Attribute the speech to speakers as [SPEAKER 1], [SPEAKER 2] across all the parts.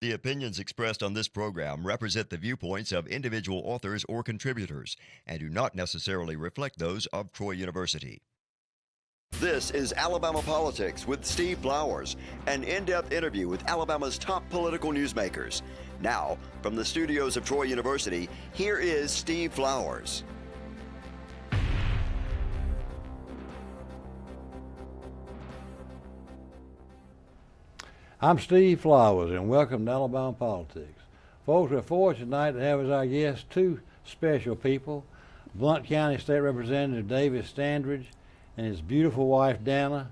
[SPEAKER 1] The opinions expressed on this program represent the viewpoints of individual authors or contributors and do not necessarily reflect those of Troy University. This is Alabama Politics with Steve Flowers, an in-depth interview with Alabama's top political newsmakers. Now, from the studios of Troy University, here is Steve Flowers.
[SPEAKER 2] I'm Steve Flowers, and welcome to Alabama Politics. Folks, we're fortunate tonight to have as our guests two special people, Blount County State Representative David Standridge and his beautiful wife, Danna.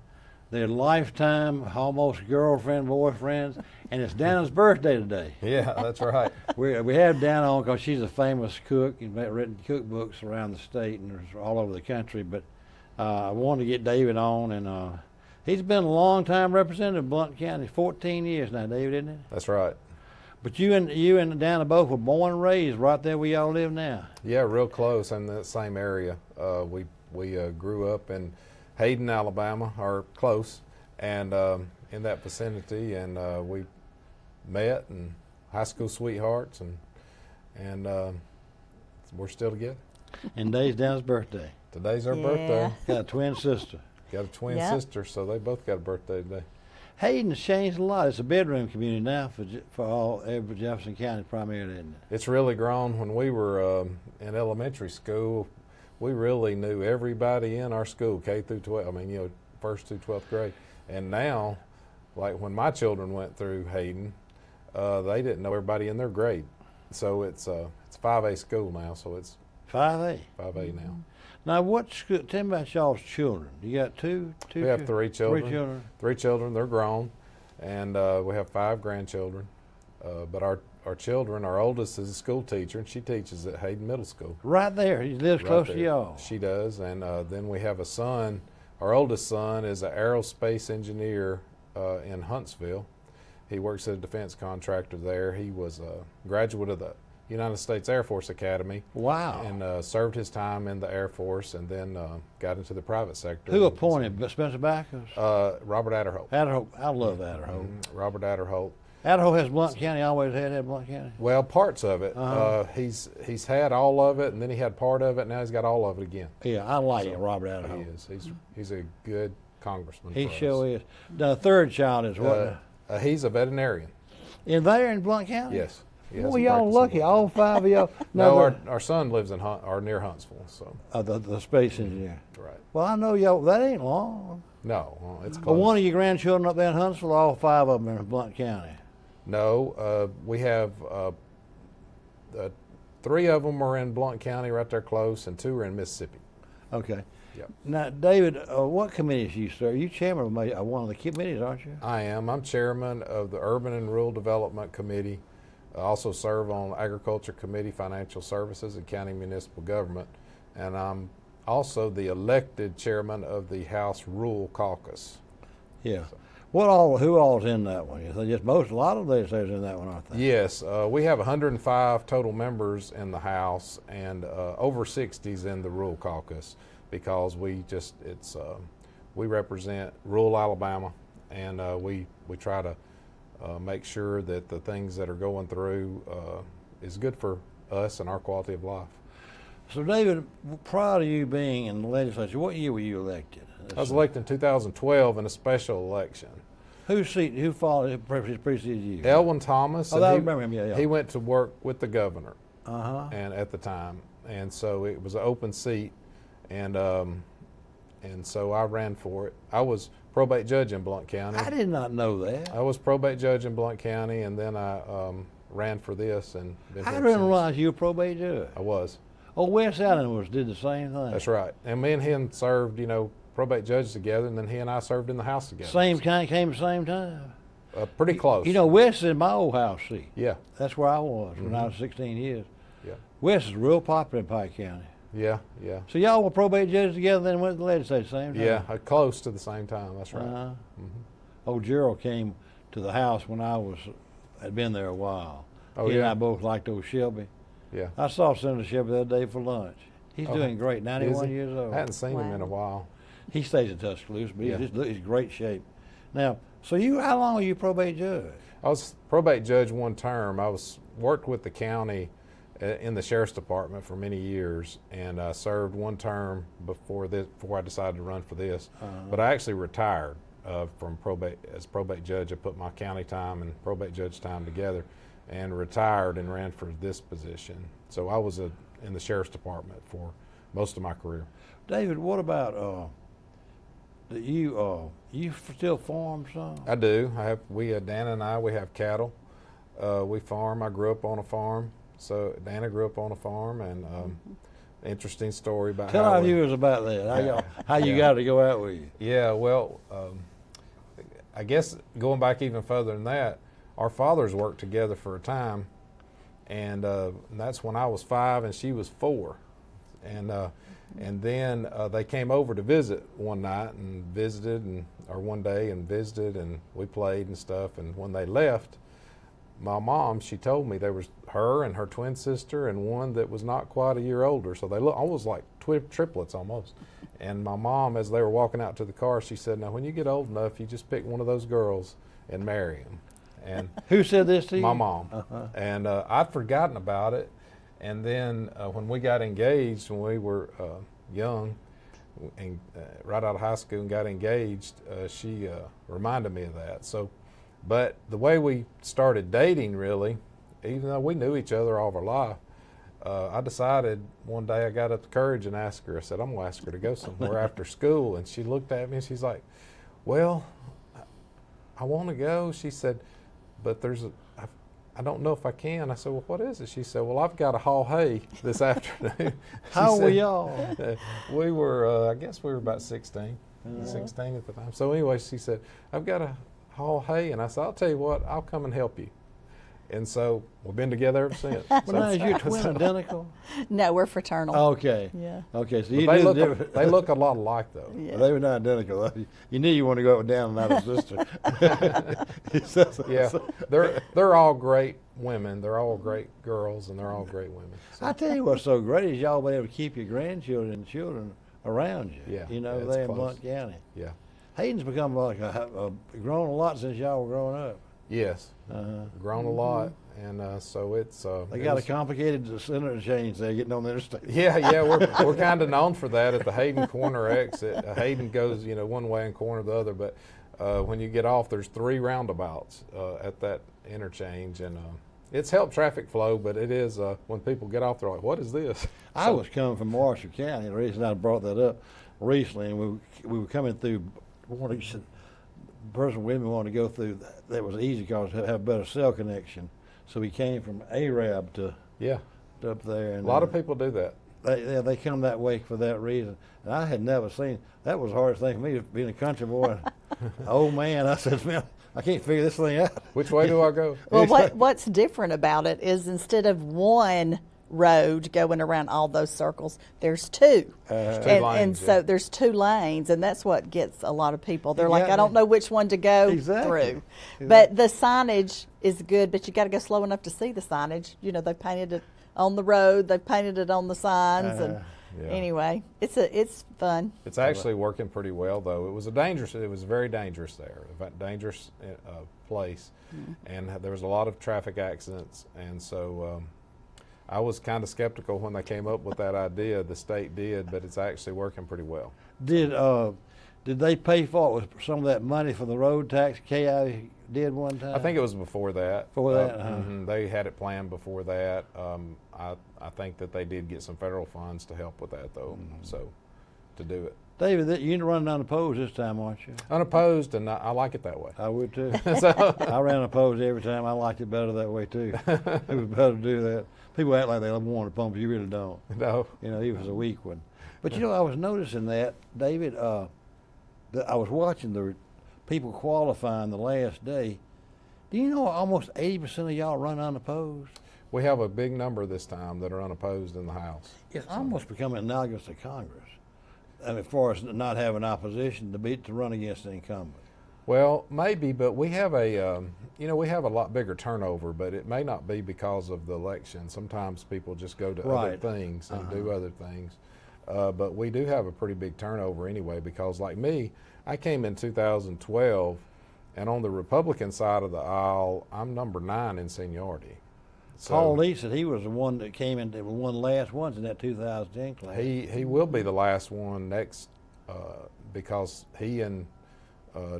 [SPEAKER 2] They're lifetime, almost girlfriend, boyfriends, and it's Danna's birthday today.
[SPEAKER 3] Yeah, that's right.
[SPEAKER 2] We have Danna on because she's a famous cook and written cookbooks around the state and all over the country, but I wanted to get David on, and he's been a long-time representative of Blount County, 14 years now, David, isn't it?
[SPEAKER 3] That's right.
[SPEAKER 2] But you and Danna both were born and raised right there where y'all live now.
[SPEAKER 3] Yeah, real close in the same area. We grew up in Hayden, Alabama, or close, and in that vicinity, and we met and high school sweethearts, and we're still together.
[SPEAKER 2] And today's Danna's birthday.
[SPEAKER 3] Today's our birthday.
[SPEAKER 2] Got a twin sister.
[SPEAKER 3] Got a twin sister, so they both got a birthday today.
[SPEAKER 2] Hayden's changed a lot. It's a bedroom community now for every Jefferson County primarily, isn't it?
[SPEAKER 3] It's really grown. When we were in elementary school, we really knew everybody in our school, K through 12. I mean, first through 12th grade. And now, like when my children went through Hayden, they didn't know everybody in their grade. So it's 5A school now. So it's
[SPEAKER 2] 5A.
[SPEAKER 3] 5A now.
[SPEAKER 2] Now, what school? Tell me about y'all's children. You got two.
[SPEAKER 3] We have three children.
[SPEAKER 2] 3 children.
[SPEAKER 3] 3 children. They're grown, and we have 5 grandchildren. But our children, our oldest is a school teacher, and she teaches at Hayden Middle School.
[SPEAKER 2] Right there. He lives close to y'all.
[SPEAKER 3] She does, and then we have a son. Our oldest son is an aerospace engineer in Huntsville. He works at a defense contractor there. He was a graduate of the United States Air Force Academy.
[SPEAKER 2] Wow.
[SPEAKER 3] And served his time in the Air Force, and then got into the private sector.
[SPEAKER 2] Who appointed? Spencer Backus?
[SPEAKER 3] Robert Adderholt.
[SPEAKER 2] Adderholt. I love Adderholt.
[SPEAKER 3] Robert Adderholt.
[SPEAKER 2] Adderholt has Blount County, always had Blount County?
[SPEAKER 3] Well, parts of it.
[SPEAKER 2] Uh-huh.
[SPEAKER 3] He's had all of it, and then he had part of it, and now he's got all of it again.
[SPEAKER 2] Yeah, I like it, Robert Adderholt.
[SPEAKER 3] He is. He's a good congressman.
[SPEAKER 2] He sure is. The third child is what?
[SPEAKER 3] He's a veterinarian.
[SPEAKER 2] In there in Blount County?
[SPEAKER 3] Yes.
[SPEAKER 2] Well, y'all lucky, all 5 of y'all.
[SPEAKER 3] No, our son lives in or near Huntsville. So.
[SPEAKER 2] The space engineer.
[SPEAKER 3] Right.
[SPEAKER 2] Well, I know y'all. That ain't long.
[SPEAKER 3] No, it's close.
[SPEAKER 2] Well, one of your grandchildren up there in Huntsville, all 5 of them in Blount County.
[SPEAKER 3] No, we have 3 of them are in Blount County, right there close, and 2 are in Mississippi.
[SPEAKER 2] Okay.
[SPEAKER 3] Yep.
[SPEAKER 2] Now, David, what committees you serve? You chairman of one of the committees, aren't you?
[SPEAKER 3] I am. I'm chairman of the Urban and Rural Development Committee. I also serve on Agriculture Committee, Financial Services, and County Municipal Government, and I'm also the elected chairman of the House Rural Caucus.
[SPEAKER 2] Yeah. Who all's in that one? Is just a lot of legislators in that one, aren't they?
[SPEAKER 3] Yes, we have 105 total members in the House, and over 60s in the Rural Caucus, because we represent rural Alabama, and we try to make sure that the things that are going through is good for us and our quality of life.
[SPEAKER 2] So, David, prior to you being in the legislature, what year were you elected?
[SPEAKER 3] I was elected in 2012 in a special election.
[SPEAKER 2] Who preceded you?
[SPEAKER 3] Elwin Thomas.
[SPEAKER 2] Oh, I remember him. Yeah.
[SPEAKER 3] He went to work with the governor,
[SPEAKER 2] and
[SPEAKER 3] at the time, and so it was an open seat, and so I ran for it. I was probate judge in Blount County.
[SPEAKER 2] I did not know that.
[SPEAKER 3] I was probate judge in Blount County, and then I ran for this. And
[SPEAKER 2] I didn't realize you were probate judge.
[SPEAKER 3] I was.
[SPEAKER 2] Oh, Wes Allen did the same thing.
[SPEAKER 3] That's right. And me and him served, probate judges together, and then he and I served in the House together.
[SPEAKER 2] Came the same time?
[SPEAKER 3] Pretty close.
[SPEAKER 2] Wes is in my old house seat.
[SPEAKER 3] Yeah.
[SPEAKER 2] That's where I was when I was 16 years.
[SPEAKER 3] Yeah.
[SPEAKER 2] Wes is real popular in Pike County.
[SPEAKER 3] Yeah.
[SPEAKER 2] So y'all were probate judges together, then went to the legislature at the same time?
[SPEAKER 3] Yeah, close to the same time. That's right.
[SPEAKER 2] Old Gerald came to the house when I had been there a while.
[SPEAKER 3] Oh,
[SPEAKER 2] he
[SPEAKER 3] yeah.
[SPEAKER 2] and I both liked old Shelby.
[SPEAKER 3] Yeah.
[SPEAKER 2] I saw Senator Shelby the other day for lunch. He's doing great, 91 years old.
[SPEAKER 3] I hadn't seen him in a while.
[SPEAKER 2] He stays in Tuscaloosa, but he's in great shape. Now, So how long were you probate judge?
[SPEAKER 3] I was probate judge one term. I worked with the county in the sheriff's department for many years, and I served one term before I decided to run for this. But I actually retired from probate as probate judge. I put my county time and probate judge time together, and retired and ran for this position. So I was in the sheriff's department for most of my career.
[SPEAKER 2] David, what about you still farm some?
[SPEAKER 3] I do. Danna and I, we have cattle. We farm. I grew up on a farm. So Danna grew up on a farm, and interesting story about
[SPEAKER 2] Tell our viewers about that. How you got to go out with you?
[SPEAKER 3] Yeah, well, I guess going back even further than that, our fathers worked together for a time, and that's when I was 5 and she was 4, and then they came over to visit one night and visited, or one day and visited, and we played and stuff. And when they left, my mom, she told me there was her and her twin sister and one that was not quite a year older. So they looked almost like triplets almost. And my mom, as they were walking out to the car, she said, "Now, when you get old enough, you just pick one of those girls and marry them." And
[SPEAKER 2] who said this to you?
[SPEAKER 3] My mom. And I'd forgotten about it. And then when we got engaged, when we were young, and right out of high school and got engaged, she reminded me of that. So. But the way we started dating, really, even though we knew each other all of our life, I decided one day, I got up the courage and asked her. I said, "I'm going to ask her to go somewhere after school." And she looked at me and she's like, "Well, I want to go." She said, "But I don't know if I can." I said, "Well, what is it?" She said, "Well, I've got to haul hay this afternoon."
[SPEAKER 2] How old were y'all?
[SPEAKER 3] We were, I guess we were about 16 at the time. So anyway, she said, "I've got to haul hay," and I said, "I'll tell you what, I'll come and help you." And so we've been together ever since.
[SPEAKER 2] Well, now, is your twin identical?
[SPEAKER 4] No, we're fraternal.
[SPEAKER 2] Okay.
[SPEAKER 4] Yeah.
[SPEAKER 2] Okay, so
[SPEAKER 3] But
[SPEAKER 2] you
[SPEAKER 3] they look a lot alike, though.
[SPEAKER 4] Yeah.
[SPEAKER 2] Well, they were not identical. You knew you wanted to go up and down and not a sister.
[SPEAKER 3] Yeah, they're all great women. They're all great girls, and they're all great women. So.
[SPEAKER 2] I tell you what's so great is y'all be able to keep your grandchildren and children around you.
[SPEAKER 3] Yeah.
[SPEAKER 2] You know,
[SPEAKER 3] yeah,
[SPEAKER 2] there in
[SPEAKER 3] close.
[SPEAKER 2] Blount County.
[SPEAKER 3] Yeah.
[SPEAKER 2] Hayden's become like grown a lot since y'all were growing up.
[SPEAKER 3] Yes. Grown a lot, and so it's.
[SPEAKER 2] They got a complicated center change there getting on the interstate.
[SPEAKER 3] Yeah, we're kind of known for that at the Hayden corner exit. Hayden goes, one way and corner the other, but when you get off, there's 3 roundabouts at that interchange, and it's helped traffic flow. But it is when people get off, they're like, "What is this?"
[SPEAKER 2] I was coming from Marshall County. The reason I brought that up recently, and we were coming through. The person with me wanted to go through. That was easy because it had a better cell connection. So we came from Arab to up there. And
[SPEAKER 3] a lot of people do that.
[SPEAKER 2] They come that way for that reason. And I had never seen. That was the hardest thing for me, being a country boy. Old man, I said, "Man, I can't figure this thing out."
[SPEAKER 3] Which way do I go?
[SPEAKER 4] Well, what's different about it is instead of one road going around all those circles, there's 2.
[SPEAKER 3] There's 2 lanes,
[SPEAKER 4] and so there's 2 lanes, and that's what gets a lot of people. They're like,
[SPEAKER 2] Yeah,
[SPEAKER 4] "I don't know which one to go
[SPEAKER 2] Exactly.
[SPEAKER 4] through." But the signage is good, but you got to go slow enough to see the signage. They painted it on the road, they painted it on the signs, and
[SPEAKER 3] Yeah.
[SPEAKER 4] anyway, it's fun.
[SPEAKER 3] It's actually working pretty well, though. It was very dangerous there, a dangerous place, and there was a lot of traffic accidents, and so I was kind of skeptical when they came up with that idea. The state did, but it's actually working pretty well.
[SPEAKER 2] Did they pay for it with some of that money for the road tax KI did one time?
[SPEAKER 3] I think it was before that.
[SPEAKER 2] Before that,
[SPEAKER 3] They had it planned before that. I think that they did get some federal funds to help with that, though, so to do it.
[SPEAKER 2] David, you're running unopposed this time, aren't you?
[SPEAKER 3] Unopposed, and I like it that way.
[SPEAKER 2] I would too.
[SPEAKER 3] So,
[SPEAKER 2] I ran opposed every time. I liked it better that way too. It was better to do that. People act like they want to pump. You really don't.
[SPEAKER 3] no.
[SPEAKER 2] He was a weak one. But I was noticing that, David. That I was watching the people qualifying the last day. Do you know almost 80% of y'all run unopposed?
[SPEAKER 3] We have a big number this time that are unopposed in the House.
[SPEAKER 2] It's almost becoming analogous to Congress. I mean, as far as not having opposition to run against the incumbent.
[SPEAKER 3] Well, maybe, but we have a lot bigger turnover, but it may not be because of the election. Sometimes people just go to other things and do other things. But we do have a pretty big turnover anyway, because like me, I came in 2012, And on the Republican side of the aisle, I'm number 9 in seniority. So
[SPEAKER 2] Paul Lee said he was the one that came in that won the last ones in that 2010 class.
[SPEAKER 3] he will be the last one next because he and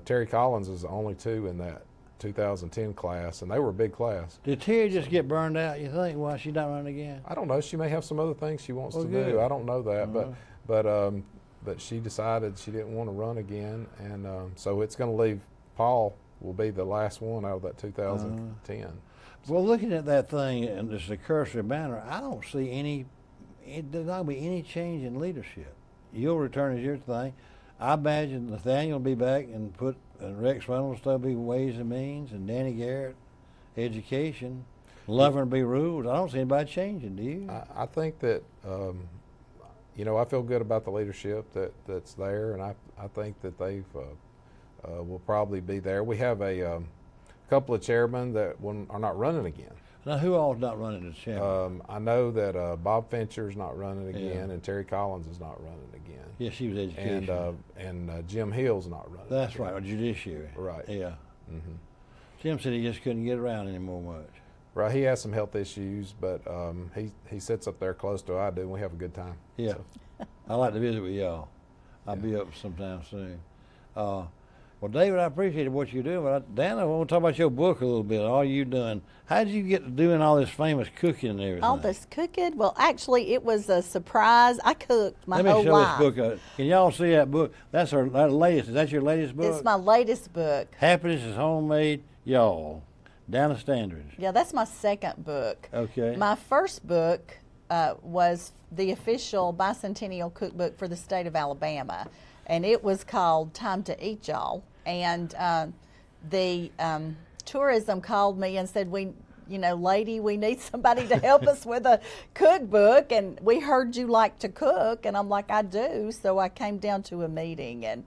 [SPEAKER 3] Terry Collins is the only 2 in that 2010 class, and they were a big class.
[SPEAKER 2] Did Terry just get burned out, you think? Why she not running again?
[SPEAKER 3] I don't know. She may have some other things she wants to
[SPEAKER 2] good.
[SPEAKER 3] do. I don't know that, but she decided she didn't want to run again, and so it's going to leave Paul will be the last one out of that 2010.
[SPEAKER 2] Well, looking at that thing and this the cursory banner, I don't see any. There's not going to be any change in leadership. You'll return as your thing. I imagine Nathaniel will be back and Rex Reynolds will be Ways and Means, and Danny Garrett, Education. Lovern will be Rules. I don't see anybody changing. Do you?
[SPEAKER 3] I think that I feel good about the leadership that's there, and I think that they've will probably be there. We have a couple of chairmen that are not running again.
[SPEAKER 2] Now, who all's not running as chairman?
[SPEAKER 3] I know that Bob Fincher's not running again, and Terry Collins is not running again.
[SPEAKER 2] Yes, she was Education.
[SPEAKER 3] And Jim Hill's not running.
[SPEAKER 2] That's
[SPEAKER 3] again.
[SPEAKER 2] right, or Judiciary.
[SPEAKER 3] Right.
[SPEAKER 2] Yeah.
[SPEAKER 3] Mm-hmm.
[SPEAKER 2] Jim said he just couldn't get around anymore much.
[SPEAKER 3] Right. He has some health issues, but he sits up there close to I do, and we have a good time.
[SPEAKER 2] Yeah.
[SPEAKER 3] So.
[SPEAKER 2] I like to visit with y'all. I'll be up sometime soon. Well, David, I appreciated what you're doing, but Danna, I want to talk about your book a little bit, all you done. How did you get to doing all this famous cooking and everything?
[SPEAKER 4] All this cooking? Well, actually, it was a surprise. I cooked my whole
[SPEAKER 2] Let me show
[SPEAKER 4] life.
[SPEAKER 2] this book. Can y'all see that book? That's her latest. Is that your latest book?
[SPEAKER 4] It's my latest book.
[SPEAKER 2] Happiness is Homemade, Y'all. Danna Standridge.
[SPEAKER 4] Yeah, that's my second book.
[SPEAKER 2] Okay.
[SPEAKER 4] My first book was the official bicentennial cookbook for the state of Alabama, and it was called Time to Eat Y'all. And the tourism called me and said, lady, we need somebody to help us with a cookbook, and we heard you like to cook. And I'm like, I do. So I came down to a meeting and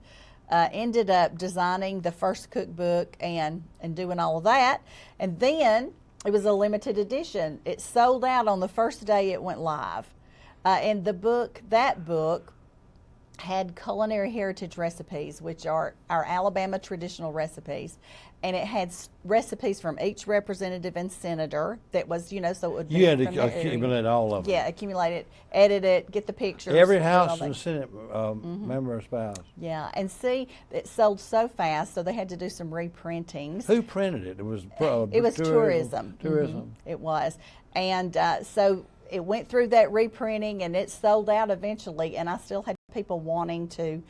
[SPEAKER 4] ended up designing the first cookbook and doing all of that. And then it was a limited edition. It sold out on the first day it went live. And that book had culinary heritage recipes, which are our Alabama traditional recipes, and it had recipes from each representative and senator that was, so it would be
[SPEAKER 2] You had
[SPEAKER 4] from
[SPEAKER 2] to accumulate all of them.
[SPEAKER 4] Yeah, accumulate it, edit it, get the pictures.
[SPEAKER 2] Every
[SPEAKER 4] all
[SPEAKER 2] House
[SPEAKER 4] that.
[SPEAKER 2] and Senate member or spouse.
[SPEAKER 4] Yeah, and see, it sold so fast, so they had to do some reprintings.
[SPEAKER 2] Who printed it? It was
[SPEAKER 4] tourism.
[SPEAKER 2] Tourism.
[SPEAKER 4] Mhm, it was, and so it went through that reprinting, and it sold out eventually. And I still had people wanting to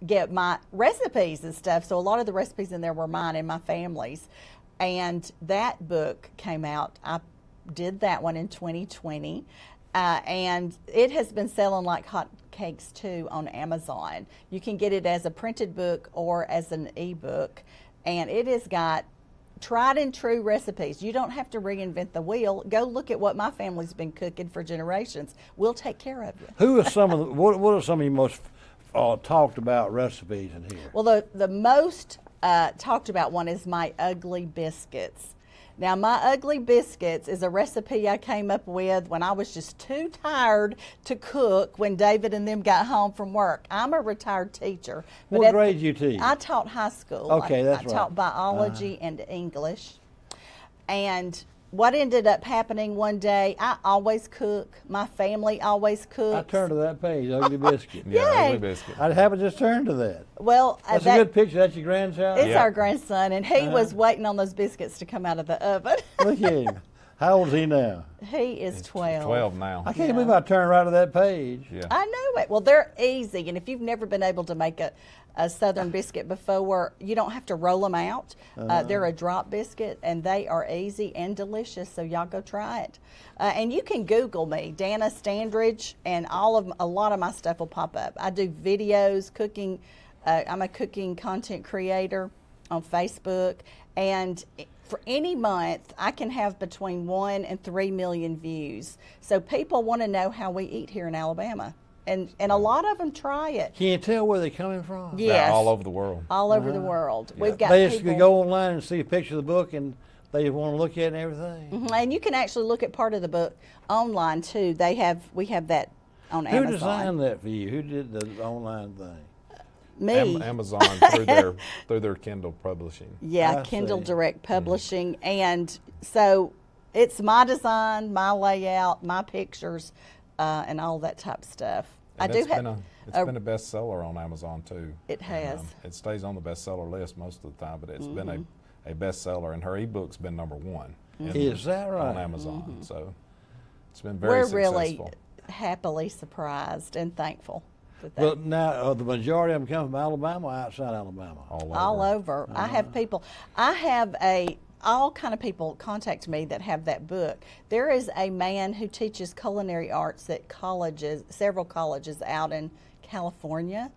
[SPEAKER 4] get my recipes and stuff. So a lot of the recipes in there were mine and my family's. And that book came out. I did that one in 2020. And it has been selling like hotcakes too on Amazon. You can get it as a printed book or as an ebook. And it has got tried and true recipes. You don't have to reinvent the wheel. Go look at what my family's been cooking for generations. We'll take care of you.
[SPEAKER 2] Who are some of the, what are some of your most talked about recipes in here?
[SPEAKER 4] Well, the most talked about one is my ugly biscuits. Now, my ugly biscuits is a recipe I came up with when I was just too tired to cook when David and them got home from work. I'm a retired teacher. But
[SPEAKER 2] What grade did you teach?
[SPEAKER 4] I taught high school.
[SPEAKER 2] Okay, that's
[SPEAKER 4] I
[SPEAKER 2] right.
[SPEAKER 4] taught biology and English. And what ended up happening one day, I always cook. My family always
[SPEAKER 2] I
[SPEAKER 4] cooks.
[SPEAKER 2] turned to that page, Ugly Biscuit.
[SPEAKER 3] Yeah,
[SPEAKER 4] Yay.
[SPEAKER 3] ugly biscuit.
[SPEAKER 2] I happened to just turn to that.
[SPEAKER 4] Well,
[SPEAKER 2] That's a good picture. That's your grandchild?
[SPEAKER 4] It's
[SPEAKER 3] Yeah.
[SPEAKER 4] our grandson, and he was waiting on those biscuits to come out of the oven.
[SPEAKER 2] Look at him. How old is he now?
[SPEAKER 4] He is 12.
[SPEAKER 3] 12 now.
[SPEAKER 2] I can't believe I turned right to that page.
[SPEAKER 3] Yeah.
[SPEAKER 4] I know it. Well, they're easy, and if you've never been able to make a Southern biscuit before, you don't have to roll them out. They're a drop biscuit, and they are easy and delicious, so y'all go try it. And you can Google me, Danna Standridge, and a lot of my stuff will pop up. I do videos, cooking. I'm a cooking content creator on Facebook, and for any month, I can have between 1 and 3 million views. So people want to know how we eat here in Alabama. And a lot of them try it.
[SPEAKER 2] Can you tell where they're coming from?
[SPEAKER 4] Yes.
[SPEAKER 3] Yeah, all over the world.
[SPEAKER 4] All over the world. We've got
[SPEAKER 2] They just
[SPEAKER 4] people.
[SPEAKER 2] go online and see a picture of the book and they want to look at it and everything.
[SPEAKER 4] Mhm, and you can actually look at part of the book online too. We have that on
[SPEAKER 2] Who
[SPEAKER 4] Amazon.
[SPEAKER 2] designed that for you? Who did the online thing?
[SPEAKER 4] Me.
[SPEAKER 3] Amazon through their Kindle publishing.
[SPEAKER 4] Yeah,
[SPEAKER 2] I
[SPEAKER 4] Kindle
[SPEAKER 2] see.
[SPEAKER 4] Direct Publishing. And so it's my design, my layout, my pictures, and all that type of stuff.
[SPEAKER 3] And
[SPEAKER 4] I do
[SPEAKER 3] it's
[SPEAKER 4] have.
[SPEAKER 3] been a bestseller on Amazon too.
[SPEAKER 4] It has.
[SPEAKER 3] It stays on the bestseller list most of the time, but it's been a bestseller, and her ebook's been #1
[SPEAKER 2] Is that right?
[SPEAKER 3] on Amazon. So it's been very
[SPEAKER 4] We're
[SPEAKER 3] successful.
[SPEAKER 4] really happily surprised and thankful with that.
[SPEAKER 2] Well, now the majority of them come from Alabama or outside Alabama.
[SPEAKER 4] All over. I have people. I have all kind of people contact me that have that book. There is a man who teaches culinary arts at colleges, several colleges out in California,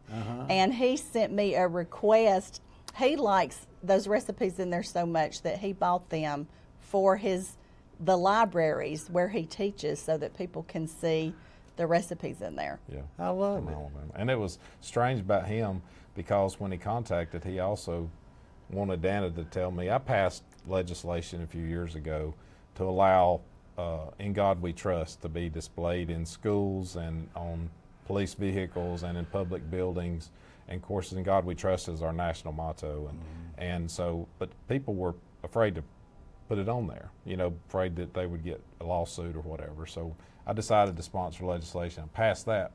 [SPEAKER 4] and he sent me a request. He likes those recipes in there so much that he bought them for the libraries where he teaches, so that people can see the recipes in there.
[SPEAKER 3] Yeah.
[SPEAKER 2] I love
[SPEAKER 3] from
[SPEAKER 2] it.
[SPEAKER 3] Alabama. And it was strange about him because when he contacted, he also wanted Danna to tell me. I passed legislation a few years ago to allow "In God We Trust" to be displayed in schools and on police vehicles and in public buildings. And of course, "In God We Trust" is our national motto. And so, but people were afraid to put it on there, afraid that they would get a lawsuit or whatever. So I decided to sponsor legislation. I passed that.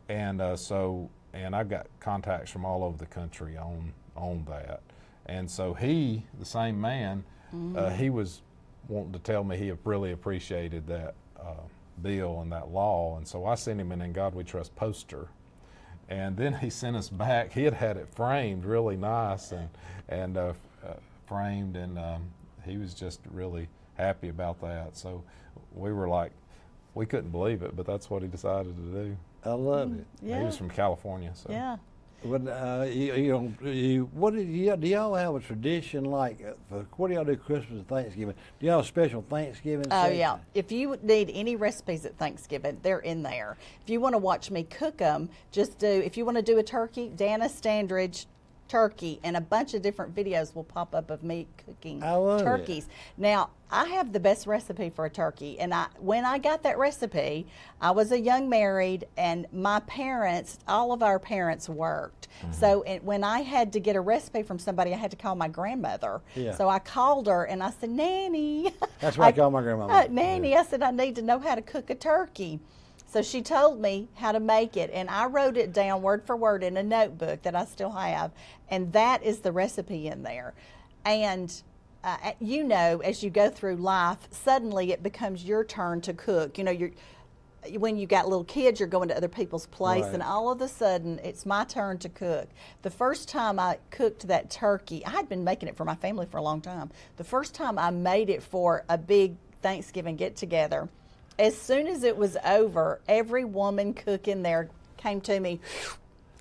[SPEAKER 3] And and I've got contacts from all over the country on that. And so the same man, he was wanting to tell me he really appreciated that bill and that law. And so I sent him an "In God We Trust" poster. And then he sent us back. He had it framed really nice and framed, and he was just really happy about that. So we were like, we couldn't believe it, but that's what he decided to do.
[SPEAKER 2] I love it.
[SPEAKER 4] Yeah.
[SPEAKER 3] He was from California. So.
[SPEAKER 4] Yeah.
[SPEAKER 2] But do y'all have a tradition what do y'all do Christmas and Thanksgiving? Do y'all have a special Thanksgiving
[SPEAKER 4] Oh,
[SPEAKER 2] section?
[SPEAKER 4] yeah. If you need any recipes at Thanksgiving, they're in there. If you want to watch me cook them, if you want to do a turkey, Danna Standridge turkey, and a bunch of different videos will pop up of me cooking
[SPEAKER 2] I love
[SPEAKER 4] turkeys. Now, I have the best recipe for a turkey, and when I got that recipe, I was a young married, and my parents, all of our parents worked. So when I had to get a recipe from somebody, I had to call my grandmother.
[SPEAKER 2] Yeah.
[SPEAKER 4] So I called her and I said, "Nanny."
[SPEAKER 2] That's what I call my grandmama.
[SPEAKER 4] Nanny, I said, "I need to know how to cook a turkey." So she told me how to make it, and I wrote it down word for word in a notebook that I still have, and that is the recipe in there. And as you go through life, suddenly it becomes your turn to cook. When you got little kids, you're going to other people's place,
[SPEAKER 2] Right.
[SPEAKER 4] and all of a sudden, it's my turn to cook. The first time I cooked that turkey, I had been making it for my family for a long time. The first time I made it for a big Thanksgiving get-together, as soon as it was over, every woman cook in there came to me,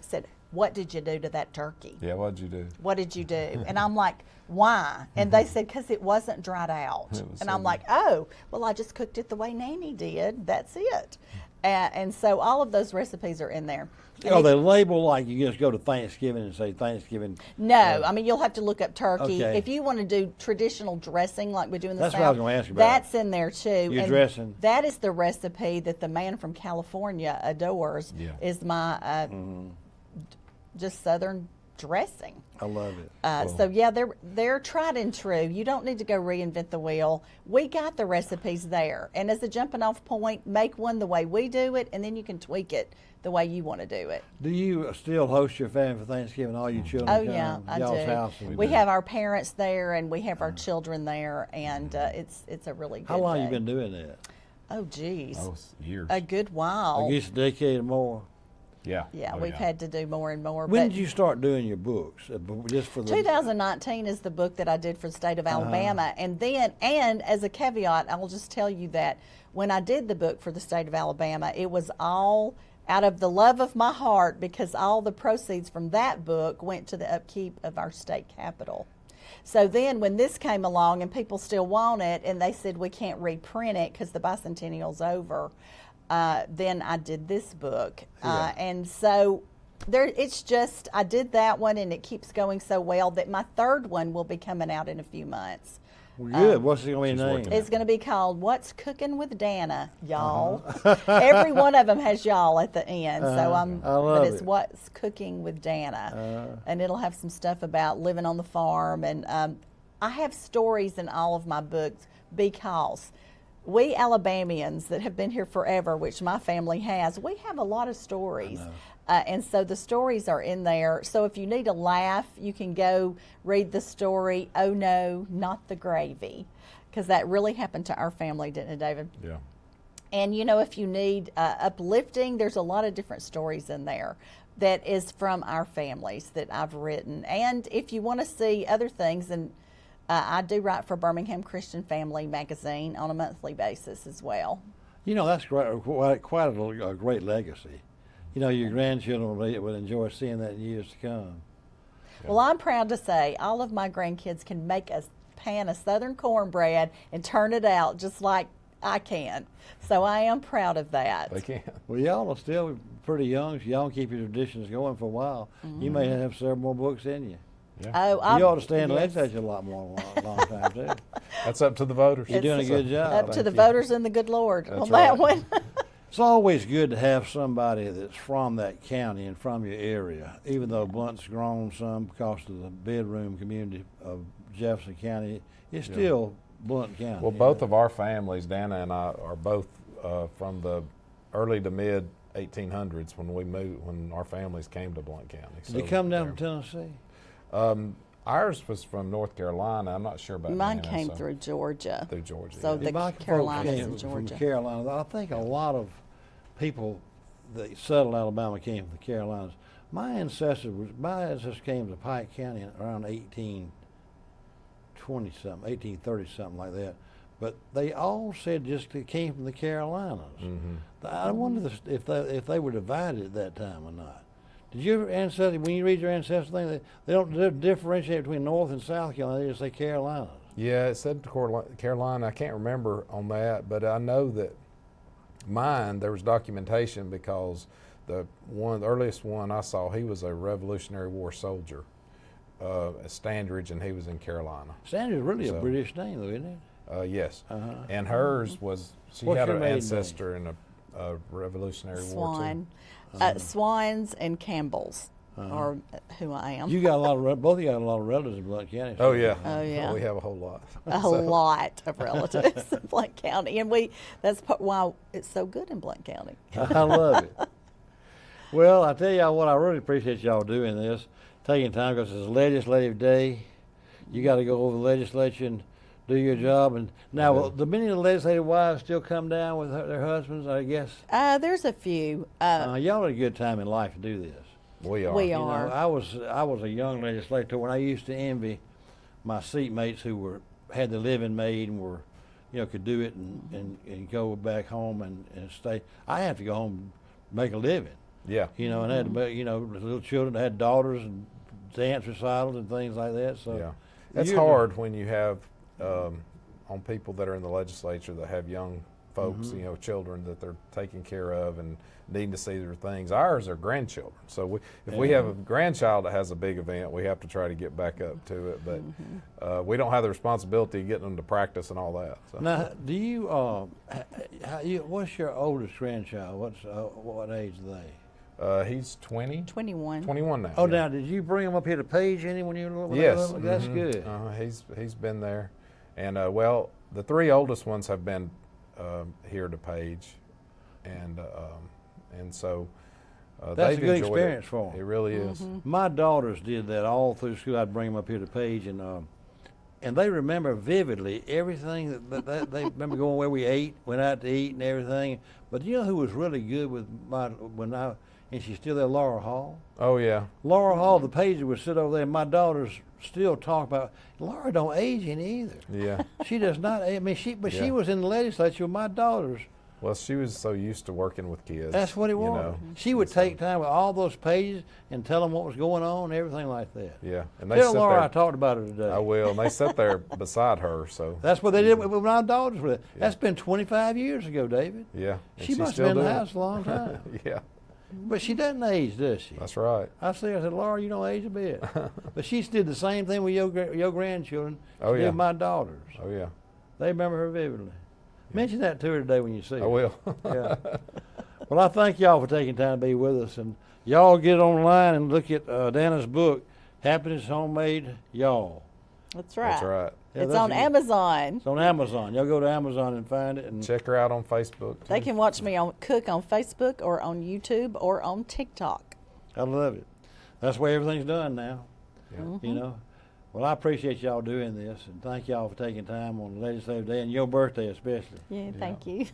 [SPEAKER 4] said, "What did you do to that turkey?
[SPEAKER 3] Yeah, what'd you do?
[SPEAKER 4] What did you do?" And I'm like, "Why?" And they said, "Because it wasn't dried out."
[SPEAKER 3] It was
[SPEAKER 4] And
[SPEAKER 3] so
[SPEAKER 4] I'm like, "Oh, well, I just cooked it the way Nanny did. That's it." And so all of those recipes are in there. And
[SPEAKER 2] They label like you just go to Thanksgiving and say Thanksgiving?
[SPEAKER 4] No, I mean, you'll have to look up turkey.
[SPEAKER 2] Okay.
[SPEAKER 4] If you want to do traditional dressing like we do in the
[SPEAKER 2] That's
[SPEAKER 4] South,
[SPEAKER 2] what I was gonna ask you about.
[SPEAKER 4] that's in there too.
[SPEAKER 2] Your
[SPEAKER 4] And
[SPEAKER 2] dressing.
[SPEAKER 4] That is the recipe that the man from California adores.
[SPEAKER 3] Yeah.
[SPEAKER 4] Is my just Southern dressing.
[SPEAKER 2] I love it.
[SPEAKER 4] So yeah, they're tried and true. You don't need to go reinvent the wheel. We got the recipes there, and as a jumping off point, make one the way we do it, and then you can tweak it the way you want to do it.
[SPEAKER 2] Do you still host your family for Thanksgiving? All you children
[SPEAKER 4] Oh
[SPEAKER 2] come
[SPEAKER 4] yeah,
[SPEAKER 2] to
[SPEAKER 4] I
[SPEAKER 2] y'all's
[SPEAKER 4] do.
[SPEAKER 2] house?
[SPEAKER 4] We have our parents there, and we have our children there, and it's a really good
[SPEAKER 2] How long
[SPEAKER 4] day.
[SPEAKER 2] you been doing that?
[SPEAKER 4] Oh geez,
[SPEAKER 3] Oh, it's years.
[SPEAKER 4] a good while.
[SPEAKER 2] I guess a decade or more.
[SPEAKER 3] Yeah.
[SPEAKER 4] Yeah,
[SPEAKER 3] Oh,
[SPEAKER 4] we've had to do more and more.
[SPEAKER 2] When
[SPEAKER 4] but
[SPEAKER 2] did you start doing your books? Just for the
[SPEAKER 4] 2019 is the book that I did for the state of Alabama. And as a caveat, I'll just tell you that when I did the book for the state of Alabama, it was all out of the love of my heart, because all the proceeds from that book went to the upkeep of our state capitol. So then when this came along and people still want it, and they said we can't reprint it because the bicentennial's over, then I did this book.
[SPEAKER 2] Yeah.
[SPEAKER 4] And so I did that one, and it keeps going so well that my third one will be coming out in a few months.
[SPEAKER 2] Well, good. What's it going to be named?
[SPEAKER 3] working
[SPEAKER 4] It's going to be called What's Cooking with Danna, y'all. Every one of them has y'all at the end. So
[SPEAKER 2] I love
[SPEAKER 4] but it's
[SPEAKER 2] it.
[SPEAKER 4] What's Cooking with Danna. And it'll have some stuff about living on the farm. And I have stories in all of my books because we Alabamians that have been here forever, which my family has, we have a lot of stories. And so the stories are in there. So if you need a laugh, you can go read the story, Oh No, Not the Gravy, because that really happened to our family, didn't it, David?
[SPEAKER 3] Yeah.
[SPEAKER 4] And you know, if you need uplifting, there's a lot of different stories in there that is from our families that I've written. And if you want to see other things, and I do write for Birmingham Christian Family Magazine on a monthly basis as well.
[SPEAKER 2] You know, that's quite a great legacy. You know, your grandchildren will enjoy seeing that in years to come.
[SPEAKER 4] Well, I'm proud to say all of my grandkids can make a pan of Southern cornbread and turn it out just like I can. So I am proud of that.
[SPEAKER 3] They can.
[SPEAKER 2] Well, y'all are still pretty young, so y'all keep your traditions going for a while. You may have several more books in you.
[SPEAKER 3] Yeah.
[SPEAKER 4] Oh,
[SPEAKER 2] You ought to stay in the
[SPEAKER 4] yes.
[SPEAKER 2] legislature a lot more, a long time, too.
[SPEAKER 3] That's up to the voters.
[SPEAKER 2] You're doing a good job.
[SPEAKER 4] Up to the voters and the good Lord
[SPEAKER 3] That's
[SPEAKER 4] on that
[SPEAKER 3] right.
[SPEAKER 4] one.
[SPEAKER 2] It's always good to have somebody that's from that county and from your area, even though Blunt's grown some because of the bedroom community of Jefferson County. It's still Blunt County.
[SPEAKER 3] Well, both of our families, Danna and I, are both from the early to mid 1800s when we moved, when our families came to Blount County.
[SPEAKER 2] Did you come down from Tennessee?
[SPEAKER 3] Ours was from North Carolina. I'm not sure about
[SPEAKER 4] Mine
[SPEAKER 3] Danna,
[SPEAKER 4] came
[SPEAKER 3] so-
[SPEAKER 4] through Georgia.
[SPEAKER 3] Through Georgia.
[SPEAKER 4] So
[SPEAKER 3] yeah.
[SPEAKER 4] the
[SPEAKER 2] My folks
[SPEAKER 4] Carolinas
[SPEAKER 2] came
[SPEAKER 4] and Georgia.
[SPEAKER 2] From Carolina. I think a lot of people that settled Alabama came from the Carolinas. My ancestor came to Pike County around 1820 something, 1830 something like that. But they all said just they came from the Carolinas. I wonder if they were divided at that time or not. Did your ancestry, when you read your ancestry thing, they don't differentiate between North and South Carolina, they just say Carolinas.
[SPEAKER 3] Yeah, it said Carolina. I can't remember on that, but I know that mine, there was documentation because the earliest one I saw, he was a Revolutionary War soldier at Standridge, and he was in Carolina.
[SPEAKER 2] Standridge is really a
[SPEAKER 3] So-
[SPEAKER 2] British name, though, isn't it?
[SPEAKER 3] Yes, and hers was, she
[SPEAKER 2] What's
[SPEAKER 3] had
[SPEAKER 2] your
[SPEAKER 3] an
[SPEAKER 2] maiden
[SPEAKER 3] ancestor in a Revolutionary War
[SPEAKER 4] Swan.
[SPEAKER 3] too.
[SPEAKER 4] Swines and Campbells are who I am.
[SPEAKER 2] You got a lot of both of you got a lot of relatives in Blount County.
[SPEAKER 3] Oh yeah.
[SPEAKER 4] Oh, yeah.
[SPEAKER 3] We have a whole lot.
[SPEAKER 4] A lot of relatives in Blount County, and that's why it's so good in Blount County.
[SPEAKER 2] I love it. Well, I tell y'all what, I really appreciate y'all doing this, taking time because it's a legislative day. You got to go over the legislature and do your job. And now, will the many of the legislative wives still come down with their husbands, I guess?
[SPEAKER 4] There's a few.
[SPEAKER 2] Y'all had a good time in life to do this.
[SPEAKER 3] We are.
[SPEAKER 4] We
[SPEAKER 2] You
[SPEAKER 4] are.
[SPEAKER 2] know, I was a young legislator when I used to envy my seatmates who had the living made and could do it and go back home and stay. I had to go home and make a living.
[SPEAKER 3] Yeah.
[SPEAKER 2] And had little children that had daughters and dance recitals and things like that. So
[SPEAKER 3] Yeah. It's
[SPEAKER 2] you're-
[SPEAKER 3] hard when you have on people that are in the legislature that have young folks, children that they're taking care of and needing to see their things. Ours are grandchildren. So if we have a grandchild that has a big event, we have to try to get back up to it. But we don't have the responsibility of getting them to practice and all that. So.
[SPEAKER 2] Now, do you, what's your oldest grandchild? What age are they?
[SPEAKER 3] He's 20.
[SPEAKER 4] 21.
[SPEAKER 3] 21 now.
[SPEAKER 2] Oh,
[SPEAKER 3] yeah.
[SPEAKER 2] now, did you bring him up here to Page any when you were little?
[SPEAKER 3] Yes.
[SPEAKER 2] That's good.
[SPEAKER 3] He's been there. And, the three oldest ones have been here to Page. And so
[SPEAKER 2] That's
[SPEAKER 3] they've
[SPEAKER 2] a good
[SPEAKER 3] enjoyed
[SPEAKER 2] experience
[SPEAKER 3] it.
[SPEAKER 2] for 'em.
[SPEAKER 3] It really is.
[SPEAKER 2] My daughters did that all through school. I'd bring them up here to Page, and they remember vividly everything that they remember going where we ate, went out to eat, and everything. But you know who was really good with and she's still there, Laura Hall.
[SPEAKER 3] Oh, yeah.
[SPEAKER 2] Laura Hall, the Pages would sit over there, and my daughters still talk about Laura. Don't age any either.
[SPEAKER 3] Yeah.
[SPEAKER 2] She does not. I mean, she
[SPEAKER 3] Yeah.
[SPEAKER 2] was in the legislature with my daughters.
[SPEAKER 3] Well, she was so used to working with kids.
[SPEAKER 2] That's what it
[SPEAKER 3] you
[SPEAKER 2] was.
[SPEAKER 3] know.
[SPEAKER 2] She would
[SPEAKER 3] And so-
[SPEAKER 2] take time with all those pages and tell them what was going on and everything like that.
[SPEAKER 3] Yeah, and they
[SPEAKER 2] Tell
[SPEAKER 3] sit
[SPEAKER 2] Laura
[SPEAKER 3] there.
[SPEAKER 2] I talked about her today.
[SPEAKER 3] I will. And they sit there beside her. So
[SPEAKER 2] That's what they did with my daughters. That's been 25 years ago, David.
[SPEAKER 3] yeah, and
[SPEAKER 2] She
[SPEAKER 3] she's
[SPEAKER 2] must
[SPEAKER 3] still
[SPEAKER 2] have been in the
[SPEAKER 3] doing it.
[SPEAKER 2] house a long time.
[SPEAKER 3] Yeah,
[SPEAKER 2] But she doesn't age, does she?
[SPEAKER 3] That's right.
[SPEAKER 2] I said, Laura, you don't age a bit. But she did the same thing with your grandchildren.
[SPEAKER 3] Oh,
[SPEAKER 2] She
[SPEAKER 3] yeah.
[SPEAKER 2] did my daughters.
[SPEAKER 3] Oh yeah.
[SPEAKER 2] They remember her vividly. Mention that to her today when you see her.
[SPEAKER 3] I will.
[SPEAKER 2] Yeah. Well, I thank y'all for taking time to be with us. And y'all get online and look at Danna's book, Happiness Homemade Y'all.
[SPEAKER 4] That's right.
[SPEAKER 3] That's right.
[SPEAKER 2] Yeah,
[SPEAKER 4] It's
[SPEAKER 2] that's
[SPEAKER 4] on Amazon.
[SPEAKER 2] It's on Amazon. Y'all go to Amazon and find it. And
[SPEAKER 3] Check her out on Facebook. Too.
[SPEAKER 4] They can watch me cook on Facebook or on YouTube or on TikTok.
[SPEAKER 2] I love it. That's the way everything's done now.
[SPEAKER 3] Yeah.
[SPEAKER 2] You know. Well, I appreciate y'all doing this, and thank y'all for taking time on Legislative Day and your birthday especially.
[SPEAKER 4] Yeah, thank you.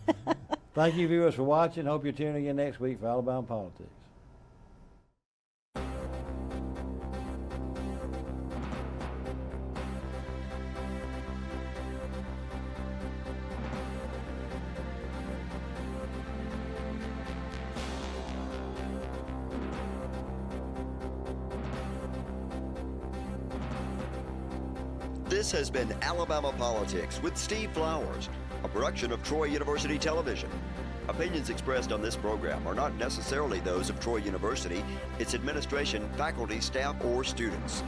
[SPEAKER 2] Thank you, viewers, for watching. Hope you're tuning in next week for Alabama Politics.
[SPEAKER 1] This has been Alabama Politics with Steve Flowers, a production of Troy University Television. Opinions expressed on this program are not necessarily those of Troy University, its administration, faculty, staff, or students.